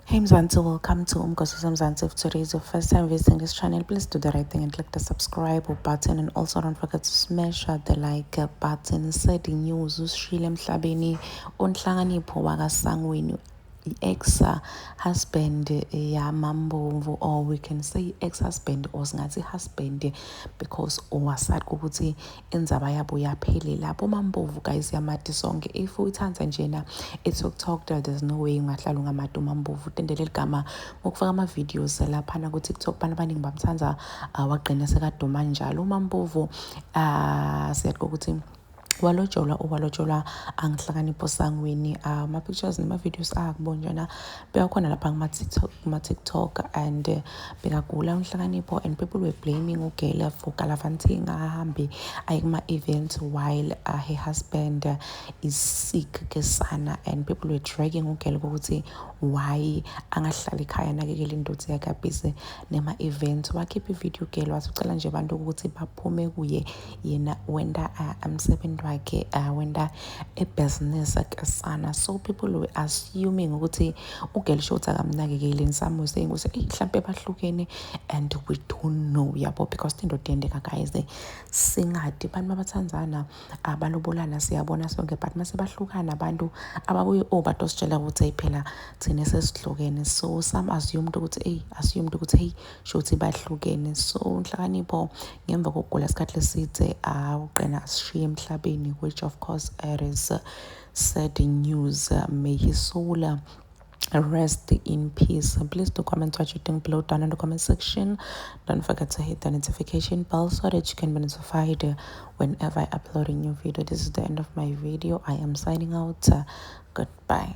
Hey Mzansi, welcome to Umgosuso Mzansi. If today is your first time visiting this channel, please do the right thing and click the subscribe button, and also don't forget to smash the like button. Said the news uShile Mhlabeni unhlanganipho wakasangweni ex-husband yamaMbovu, or we can say ex-husband or singathi husband, because owasadi ukuthi indzaba yabo yaphele lapho. uMaMbovu guys yamati sonke, if uyithanza njena i-TikTok, there's no way ungahlala ungamati uMaMbovu. Tendele ligama ngokufaka ama-videos laphana ku-TikTok, abantu abaningi bamthanza, wagqina sekaduma njalo uMaMbovu. Siyadika ukuthi walojola angihlakanipho sangweni. Ma-pictures nema-videos akubonjana beyakhona lapha kuma-TikTok, and bekagula unhlakanipho, and people were blaming ugela for Galavanting ahambe aye kuma-event while her husband is sick kesana, and people were dragging ugela ukuthi why angahlali ekhaya nakekela indoda yakhe abhizi nema-event. Wakhipha ivideo ugela wathi ucela nje abantu ukuthi baphume kuye yena wenda umsebenzi wakhe, wenda business kesana. So people were assuming ukuthi ugela shoti akamnakekeli, some were saying ukuthi mhlampe bahlukene, and we don't know yabo, because indoda yendeka guys singadi abantu abathandzana abalobolana siyabona sonke, but mase bahlukana abantu ababuye batositshela ukuthi phela thina sesihlukene. So some assumed ukuthi hey shothi bahlukene. So unhlakanipho ngemva kokugula isikhathi leside uqina asishiye emhlabeni, which of course it is sad news. May his soul rest in peace. Please do comment what you think below down in the comment section. Don't forget to hit the notification bell so that you can be notified whenever I upload a new video. This is the end of my video. I am signing out. Goodbye.